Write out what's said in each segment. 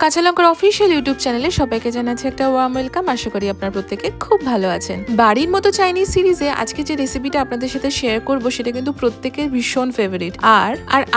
কাঁচা লঙ্কার official YouTube চ্যানেলে সবাইকে জানাচ্ছি একটা ওয়ার্ম ওয়েলকাম। আশা করি আপনারা প্রত্যেকে খুব ভালো আছেন। বাড়ির মতো চাইনিজ সিরিজে আজকে যে রেসিপিটা আপনাদের সাথে শেয়ার করব সেটা কিন্তু প্রত্যেকের ভীষণ ফেভারিট। আর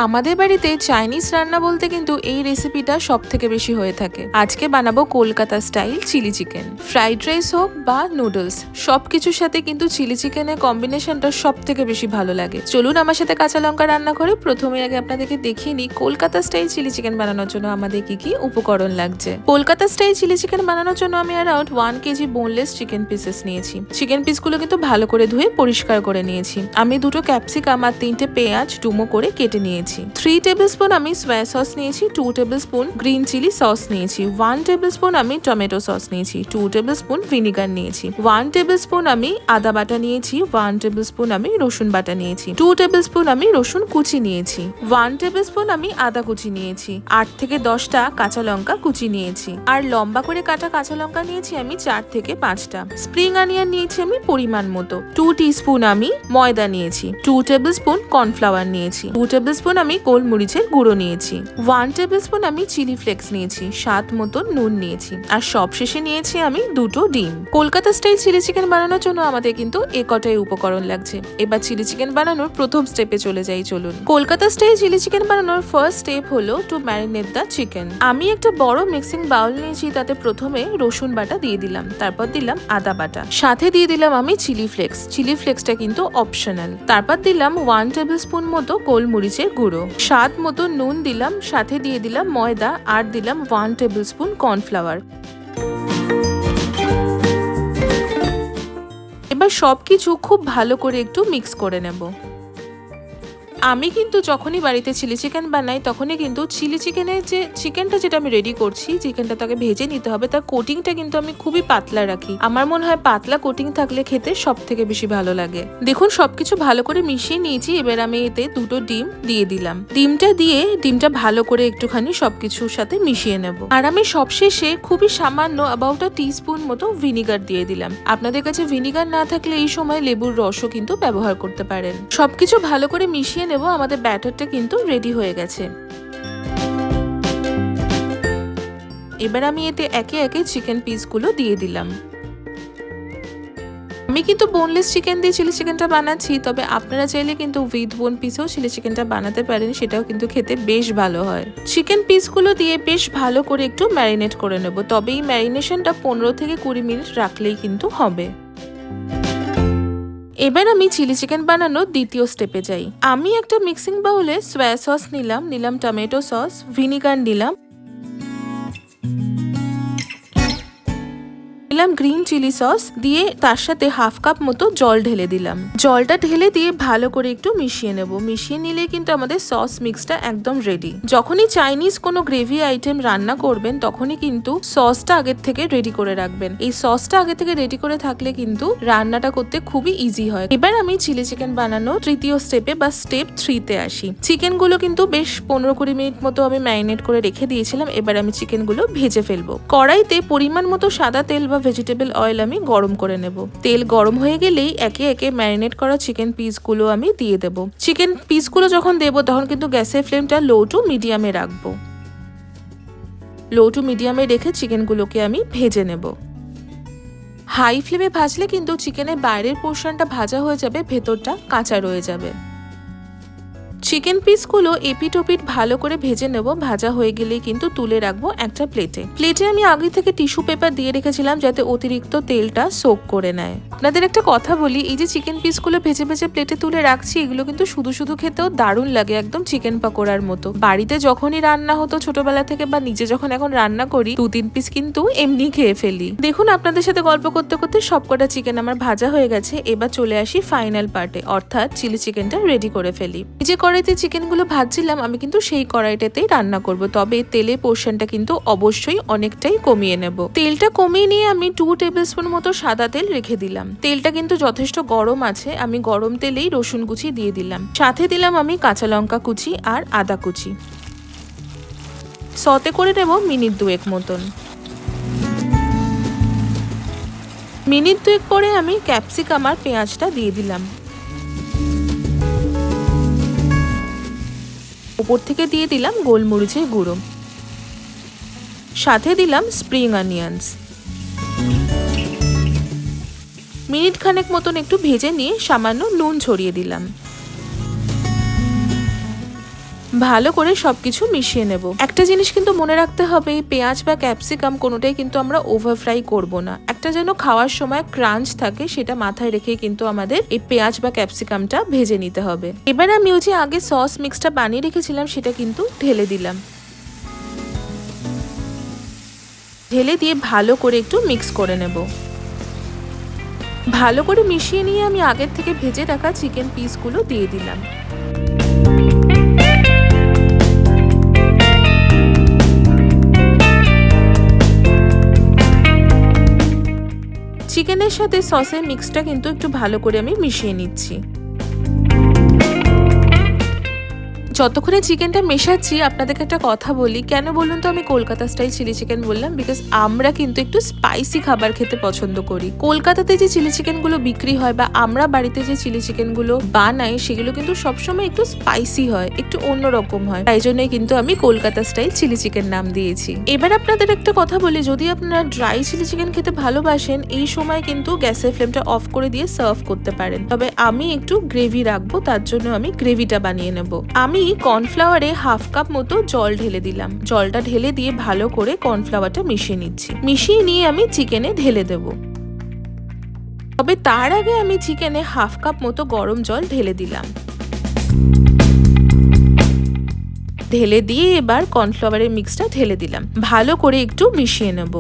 আমাদের বাড়িতে চাইনিজ রান্না বলতে কিন্তু এই রেসিপিটা সব থেকে বেশি হয়ে থাকে। আজকে বানাবো Kolkata style chilli chicken. Fried rice হোক বা নুডলস, সবকিছুর সাথে কিন্তু চিলি চিকেনের কম্বিনেশনটা সব থেকে বেশি ভালো লাগে। চলুন আমার সাথে কাঁচা লঙ্কা রান্না করে প্রথমে আগে আপনাদেরকে দেখিয়ে নিই কলকাতা স্টাইল চিলি চিকেন বানানোর জন্য আমাদের কি কি উপকরণ লাগছে। কলকাতা স্টাইল চিলি চিকেন বানানোর জন্য আমি around 1 KG boneless chicken pieces নিয়েছি। চিকেন পিসগুলো কিন্তু ভালো করে ধুয়ে পরিষ্কার করে নিয়েছি। আমি 2টো ক্যাপসিকাম আর 3টে পেঁয়াজ ডুমো করে কেটে নিয়েছি। 3 টেবিলস্পুন আমি সয়া সস নিয়েছি, 2 টেবিলস্পুন গ্রিন চিলি সস নিয়েছি, 1 টেবিলস্পুন আমি টমেটো সস নিয়েছি, 2 টেবিলস্পুন ভিনিগার নিয়েছি, 1 টেবিলস্পুন আমি আদা বাটা নিয়েছি, 1 টেবিলস্পুন আমি রসুন বাটা নিয়েছি, 2 টেবিলস্পুন আমি রসুন কুচি নিয়েছি, 1 টেবিলস্পুন আমি আদা কুচি নিয়েছি, 8 থেকে 10টা কাঁচা লঙ্কা কুচি নিয়েছি, আর লম্বা করে কাটা কাঁচা লঙ্কা নিয়েছি আমি 4 থেকে 5টা। স্প্রিং অনিয়ন নিয়েছি আমি পরিমাণ মতো। 2 টিস্পুন আমি ময়দা নিয়েছি, 2 টেবিলস্পুন কর্নফ্লাওয়ার নিয়েছি, 2 টেবিলস্পুন আমি গোলমরিচের গুঁড়ো নিয়েছি, 1 টেবিলস্পুন আমি চিলি ফ্লেক্স নিয়েছি, স্বাদ মতো নুন নিয়েছি, আর সবশেষে নিয়েছি আমি 2টো ডিম। কলকাতা স্টাইল চিলি চিকেন বানানোর জন্য আমাদের কিন্তু এ কটাই উপকরণ লাগছে। এবার চিলি চিকেন বানানোর প্রথম স্টেপে চলে যাই, চলুন। কলকাতা স্টাইল চিলি চিকেন বানানোর ফার্স্ট স্টেপ হলো টু ম্যারিনেট দ্য চিকেন। আমি একটা বড় মিক্সিং বাউল নিয়েছি, তাতে প্রথমে রসুন বাটা দিয়ে দিলাম, তারপর দিলাম আদা বাটা, সাথে দিয়ে দিলাম আমি চিলি ফ্লেক্স। চিলি ফ্লেক্সটা কিন্তু অপশনাল। তারপর দিলাম 1 টেবিলস্পুন মতো গোলমরিচের গুঁড়ো, স্বাদ মতো নুন দিলাম, সাথে দিয়ে দিলাম ময়দা, আর দিলাম 1 টেবিলস্পুন কর্নফ্লাওয়ার। এবার সবকিছু খুব ভালো করে একটু মিক্স করে নেব। আমি কিন্তু যখনই বাড়িতে চিলি চিকেন বানাই তখনই কিন্তু চিলি চিকেনের যে চিকেনটা যেটা আমি রেডি করছি, চিকেনটা তাকে ভেজে নিতে হবে, তার কোটিংটা কিন্তু আমি খুবই পাতলা রাখি। আমার মনে হয় পাতলা কোটিং থাকলে খেতে সব থেকে বেশি ভালো লাগে। দেখুন সবকিছু ভালো করে মিশিয়ে নিয়েছি। এবার আমি এতে 2টো ডিম দিয়ে দিলাম। ডিমটা ভালো করে একটুখানি সবকিছুর সাথে মিশিয়ে নেব। আর আমি সবশেষে খুবই সামান্য অ্যাবাউট আ টিস্পুন মতো ভিনিগার দিয়ে দিলাম। আপনাদের কাছে ভিনিগার না থাকলে এই সময় লেবুর রসও কিন্তু ব্যবহার করতে পারেন। সবকিছু ভালো করে মিশিয়ে নেব। আমাদের ব্যাটারটা কিন্তু রেডি হয়ে গেছে। এবার আমি এতে একে একে চিকেন পিসগুলো দিয়ে দিলাম। আমি কিন্তু বোনলেস চিকেন দিয়ে চিলি চিকেনটা বানাচ্ছি, তবে আপনারা চাইলে কিন্তু উইথ বোন পিসেও চিলি চিকেনটা বানাতে পারেন, সেটাও কিন্তু খেতে বেশ ভালো হয়। চিকেন পিসগুলো দিয়ে বেশ ভালো করে একটু ম্যারিনেট করে নেব, তবে এই ম্যারিনেশনটা 15 থেকে 20 মিনিট রাখলেই কিন্তু হবে। এবার আমি চিলি চিকেন বানানোর দ্বিতীয় স্টেপে যাই। আমি একটা মিক্সিং বাউলে সয়া সস নিলাম টমেটো সস, ভিনিগার নিলাম গ্রিন চিলি সস দিয়ে, তার সাথে হাফ কাপ মতো জল ঢেলে দিলাম। জলটা ঢেলে দিয়ে ভালো করে একটু মিশিয়ে নেব। মিশিয়ে নিলে কিন্তু আমাদের সস মিক্সটা একদম রেডি। যখনই চাইনিজ কোনো গ্রেভি আইটেম রান্না করবেন তখনই কিন্তু সসটা আগের থেকে রেডি করে রাখবেন। এই সসটা আগে থেকে রেডি করে থাকলে কিন্তু রান্নাটা করতে খুবই ইজি হয়। এবার আমি চিলি চিকেন বানানো তৃতীয় স্টেপে বা স্টেপ 3তে আসি। চিকেনগুলো কিন্তু বেশ 15-20 মিনিট মতো আমি ম্যারিনেট করে রেখে দিয়েছিলাম। এবার আমি চিকেনগুলো ভেজে ফেলবো। কড়াইতে পরিমাণ মতো সাদা তেল বা ভেজিটেবল অয়েল আমি গরম করে নেব। তেল গরম হয়ে গেলেই একে একে ম্যারিনেট করা চিকেন পিসগুলো আমি দিয়ে দেব। চিকেন পিসগুলো যখন দেব তখন কিন্তু গ্যাসের ফ্লেমটা লো টু মিডিয়ামে রাখবো। লো টু মিডিয়ামে রেখে চিকেনগুলোকে আমি ভেজে নেব। হাই ফ্লেমে ভাজলে কিন্তু চিকেনের বাইরের পোর্শনটা ভাজা হয়ে যাবে, ভেতরটা কাঁচা রয়ে যাবে। চিকেন পিসগুলো এপিট ওপিট ভালো করে ভেজে নেব। ভাজা হয়ে গেলেই কিন্তু তুলে রাখবো একটা প্লেটে আমি আগে থেকে টিস্যু পেপার দিয়ে রেখেছিলাম যাতে অতিরিক্ত তেলটা সোক করে নেয়। আপনাদের একটা কথা বলি, এই যে চিকেন পিসগুলো ভেজে ভেজে প্লেটে তুলে রাখছি, এগুলো কিন্তু শুধু শুধু খেতেও দারুণ লাগে, একদম চিকেন পাকোড়ার মতো। বাড়িতে যখনই রান্না হতো ছোটবেলা থেকে বা নিজে যখন এখন রান্না করি, 2-3 পিস কিন্তু এমনি খেয়ে ফেলি। দেখুন আপনাদের সাথে গল্প করতে করতে সবকটা চিকেন আমার ভাজা হয়ে গেছে। এবার চলে আসি ফাইনাল পার্টে, অর্থাৎ চিলি চিকেনটা রেডি করে ফেলি। যে কড়াইতে চিকেনগুলো ভাজছিলাম আমি কিন্তু সেই কড়াইটাতেই রান্না করব, তবে তেলের পোর্শনটা কিন্তু অবশ্যই অনেকটাই কমিয়ে নেব। তেলটা কমিয়ে নিয়ে আমি 2 টেবিলস্পুন মতো সাদা তেল রেখে দিলাম। তেলটা কিন্তু যথেষ্ট গরম আছে। আমি গরম তেলেই রসুন কুচি দিয়ে দিলাম, সাথে দিলাম আমি কাঁচা লঙ্কা কুচি আর আদা কুচি। সতে করে নেব মিনিট 2 মতন। মিনিট 2 পরে আমি ক্যাপসিকাম আর পেঁয়াজটা দিয়ে দিলাম। উপর থেকে দিয়ে দিলাম গোলমরিচের গুঁড়ো। সাথে দিলাম স্প্রিং অনিয়ন্স। মিনিট খানেক মতন একটু ভেজে নিয়ে সামান্য নুন ছড়িয়ে দিলাম। ভালো করে সবকিছু মিশিয়ে নেব। একটা জিনিস কিন্তু মনে রাখতে হবে, এই পেঁয়াজ বা ক্যাপসিকাম কোনোটাই কিন্তু আমরা ওভার ফ্রাই করব না। একটা যেন খাওয়ার সময় ক্রাঞ্চ থাকে সেটা মাথায় রেখে কিন্তু আমাদের এই পেঁয়াজ বা ক্যাপসিকামটা ভেজে নিতে হবে। এবার আমি ওই যে আগে সস মিক্সটা বানিয়ে রেখেছিলাম সেটা কিন্তু ঢেলে দিলাম। ঢেলে দিয়ে ভালো করে একটু মিক্স করে নেব। ভালো করে মিশিয়ে নিয়ে আমি আগের থেকে ভেজে রাখা চিকেন পিসগুলো দিয়ে দিলাম। চিকেনের সাথে সসের মিক্সটা কিন্তু একটু ভালো করে আমি মিশিয়ে নিচ্ছি। যতক্ষণে চিকেনটা মেশাচ্ছি আপনাদেরকে একটা কথা বলি, কেন বলুন তো আমি কলকাতা স্টাইল চিলি চিকেন বললাম, বিকজ আমরা কিন্তু একটু স্পাইসি খাবার খেতে পছন্দ করি। কলকাতাতে যে চিলি চিকেনগুলো বিক্রি হয় বা আমরা বাড়িতে যে চিলি চিকেনগুলো বানাই সেগুলো কিন্তু সবসময় একটু স্পাইসি হয়, একটু অন্যরকম হয়। তাই জন্যই কিন্তু আমি কলকাতা স্টাইল চিলি চিকেন নাম দিয়েছি। এবার আপনাদের একটা কথা বলি, যদি আপনারা ড্রাই চিলি চিকেন খেতে ভালোবাসেন এই সময় কিন্তু গ্যাসের ফ্লেমটা অফ করে দিয়ে সার্ভ করতে পারেন। তবে আমি একটু গ্রেভি রাখবো, তার জন্য আমি গ্রেভিটা বানিয়ে নেব। আমি কর্নফ্লাওয়ারে হাফ কাপ মতো জল ঢেলে দিলাম। জলটা ঢেলে দিয়ে ভালো করে কর্নফ্লাওয়ারটা মিশিয়ে নিচ্ছি। মিশিয়ে নিয়ে আমি চিকেনে ঢেলে দেব। তবে তার আগে আমি চিকেনে হাফ কাপ মতো গরম জল ঢেলে দিলাম। ঢেলে দিয়ে এবার কর্নফ্লাওয়ারের মিক্সটা ঢেলে দিলাম। ভালো করে একটু মিশিয়ে নেব।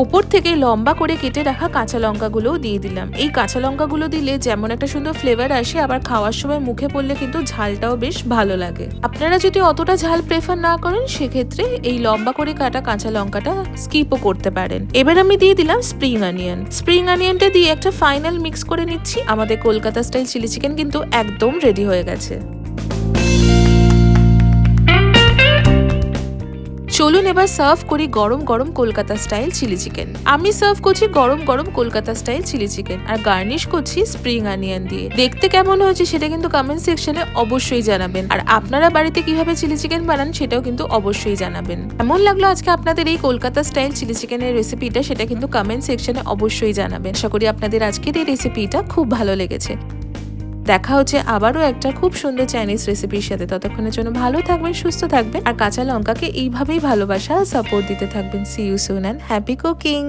ওপর থেকে লম্বা করে কেটে রাখা কাঁচা লঙ্কাগুলোও দিয়ে দিলাম। এই কাঁচা লঙ্কাগুলো দিলে যেমন একটা সুন্দর ফ্লেভার আসে, আবার খাওয়ার সময় মুখে পড়লে কিন্তু ঝালটাও বেশ ভালো লাগে। আপনারা যদি অতটা ঝাল প্রেফার না করেন সেক্ষেত্রে এই লম্বা করে কাটা কাঁচা লঙ্কাটা স্কিপও করতে পারেন। এবার আমি দিয়ে দিলাম স্প্রিং অনিয়ন। স্প্রিং অনিয়নটা দিয়ে একটা ফাইনাল মিক্স করে নিচ্ছি। আমাদের কলকাতা স্টাইল চিলি চিকেন কিন্তু একদম রেডি হয়ে গেছে। চলুন এবার সার্ভ করি গরম গরম কলকাতা স্টাইল চিলি চিকেন। আমি সার্ভ করছি গরম গরম কলকাতা স্টাইল চিলি চিকেন আর গার্নিশ করছি স্প্রিং অনিয়ন দিয়ে। দেখতে কেমন হয়েছে সেটা কিন্তু কমেন্ট সেকশনে অবশ্যই জানাবেন। আর আপনারা বাড়িতে কিভাবে চিলি চিকেন বানান সেটাও কিন্তু অবশ্যই জানাবেন। কেমন লাগলো আজকে আপনাদের এই কলকাতা স্টাইল চিলি চিকেনের রেসিপিটা সেটা কিন্তু কমেন্ট সেকশনে অবশ্যই জানাবেন। আশা করি আপনাদের আজকের এই রেসিপিটা খুব ভালো লেগেছে। দেখা হচ্ছে আবারও একটা খুব সুন্দর চাইনিজ রেসিপির সাথে। ততক্ষণের জন্য ভালো থাকবেন, সুস্থ থাকবেন আর কাঁচা লঙ্কাকে এইভাবেই ভালোবাসা সাপোর্ট দিতে থাকবেন। See you soon and happy cooking.